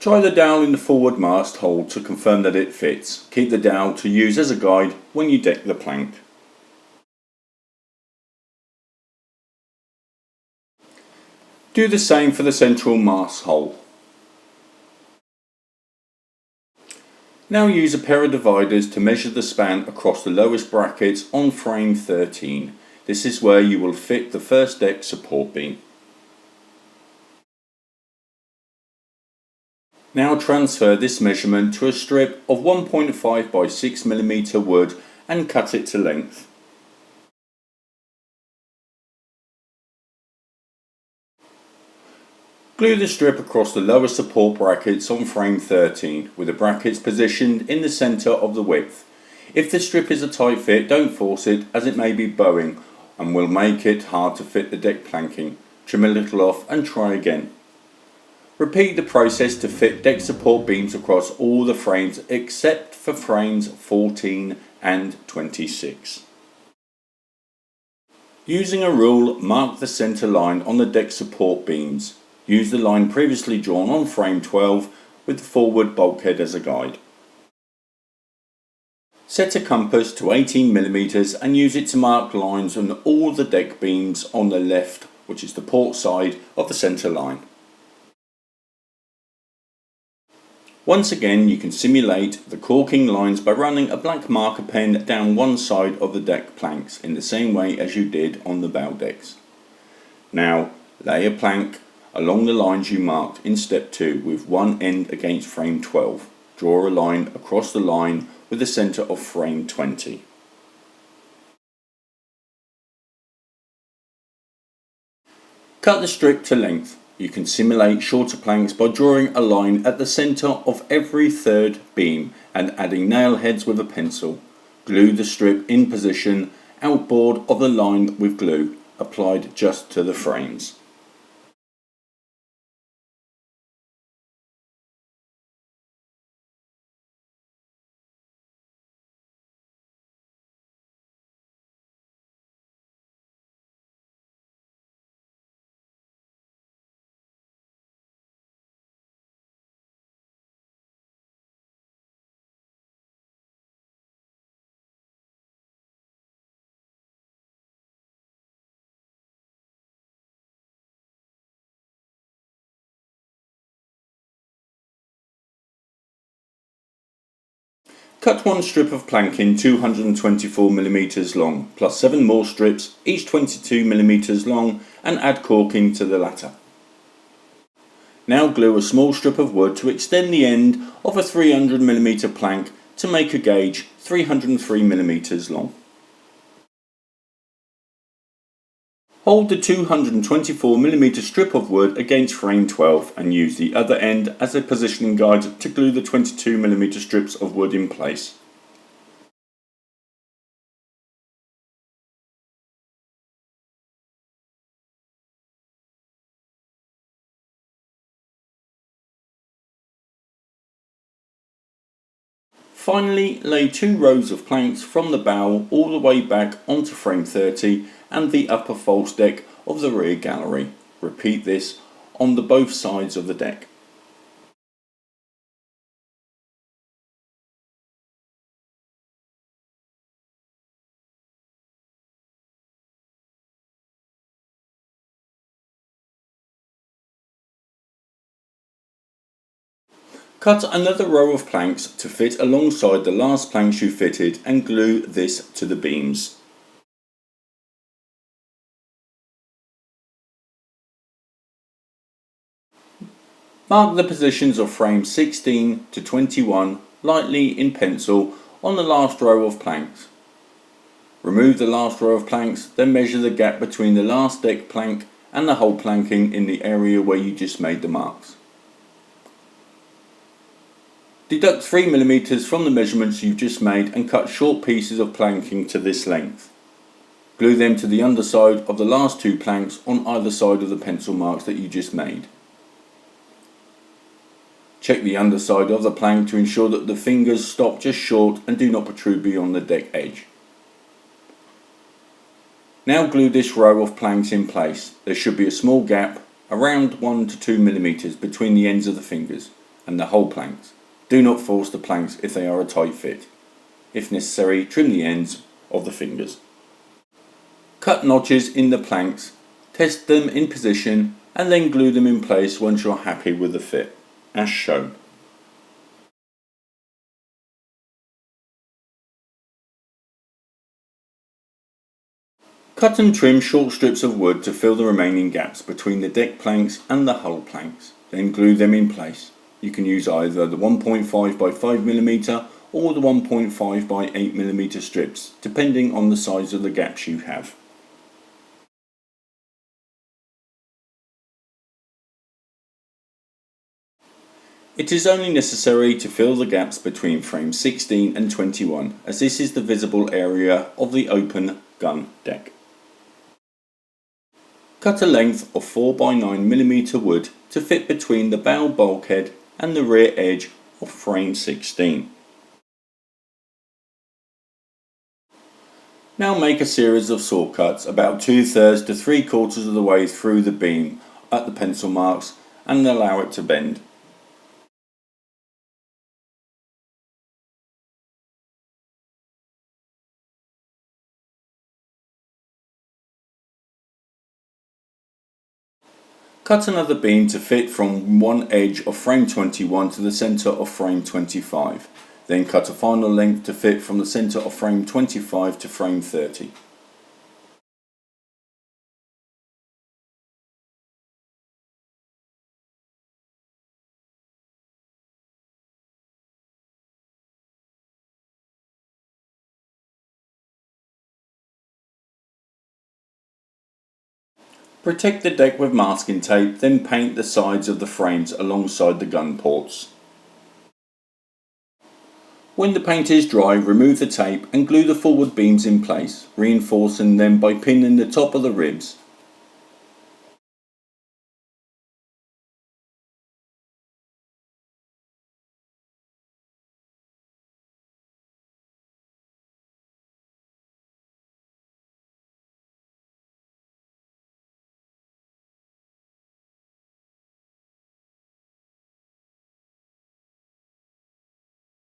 Try the dowel in the forward mast hole to confirm that it fits. Keep the dowel to use as a guide when you deck the plank. Do the same for the central mast hole. Now use a pair of dividers to measure the span across the lowest brackets on frame 13. This is where you will fit the first deck support beam. Now transfer this measurement to a strip of 1.5 by 6 mm wood and cut it to length. Glue the strip across the lower support brackets on frame 13 with the brackets positioned in the centre of the width. If the strip is a tight fit, don't force it as it may be bowing and will make it hard to fit the deck planking. Trim a little off and try again. Repeat the process to fit deck support beams across all the frames except for frames 14 and 26. Using a rule, mark the centre line on the deck support beams. Use the line previously drawn on frame 12 with the forward bulkhead as a guide. Set a compass to 18 mm and use it to mark lines on all the deck beams on the left, which is the port side of the centre line. Once again, you can simulate the caulking lines by running a black marker pen down one side of the deck planks in the same way as you did on the bow decks. Now lay a plank along the lines you marked in step 2 with one end against frame 12. Draw a line across the line with the centre of frame 20. Cut the strip to length. You can simulate shorter planks by drawing a line at the centre of every third beam and adding nail heads with a pencil. Glue the strip in position outboard of the line with glue applied just to the frames. Cut one strip of planking 224 mm long, plus 7 more strips, each 22 mm long, and add caulking to the latter. Now glue a small strip of wood to extend the end of a 300 mm plank to make a gauge 303 mm long. Hold the 224 mm strip of wood against frame 12 and use the other end as a positioning guide to glue the 22 mm strips of wood in place. Finally, lay 2 rows of planks from the bow all the way back onto frame 30 and the upper false deck of the rear gallery. Repeat this on both sides of the deck. Cut another row of planks to fit alongside the last planks you fitted and glue this to the beams. Mark the positions of frames 16 to 21 lightly in pencil on the last row of planks. Remove the last row of planks, then measure the gap between the last deck plank and the whole planking in the area where you just made the marks. Deduct 3 mm from the measurements you've just made and cut short pieces of planking to this length. Glue them to the underside of the last 2 planks on either side of the pencil marks that you just made. Check the underside of the plank to ensure that the fingers stop just short and do not protrude beyond the deck edge. Now glue this row of planks in place. There should be a small gap, around 1 to 2 mm between the ends of the fingers. and the hull planks. Do not force the planks if they are a tight fit. If necessary, trim the ends of the fingers. Cut notches in the planks, test them in position and then glue them in place once you are happy with the fit, as shown. Cut and trim short strips of wood to fill the remaining gaps between the deck planks and the hull planks, then glue them in place. You can use either the 1.5 by 5mm or the 1.5 by 8mm strips, depending on the size of the gaps you have. It is only necessary to fill the gaps between frames 16 and 21, as this is the visible area of the open gun deck. Cut a length of 4 by 9mm wood to fit between the bow bulkhead and the rear edge of frame 16. Now make a series of saw cuts about 2/3 to 3/4 of the way through the beam at the pencil marks and allow it to bend. Cut another beam to fit from one edge of frame 21 to the centre of frame 25. Then cut a final length to fit from the centre of frame 25 to frame 30. Protect the deck with masking tape, then paint the sides of the frames alongside the gun ports. When the paint is dry, remove the tape and glue the forward beams in place, reinforcing them by pinning the top of the ribs.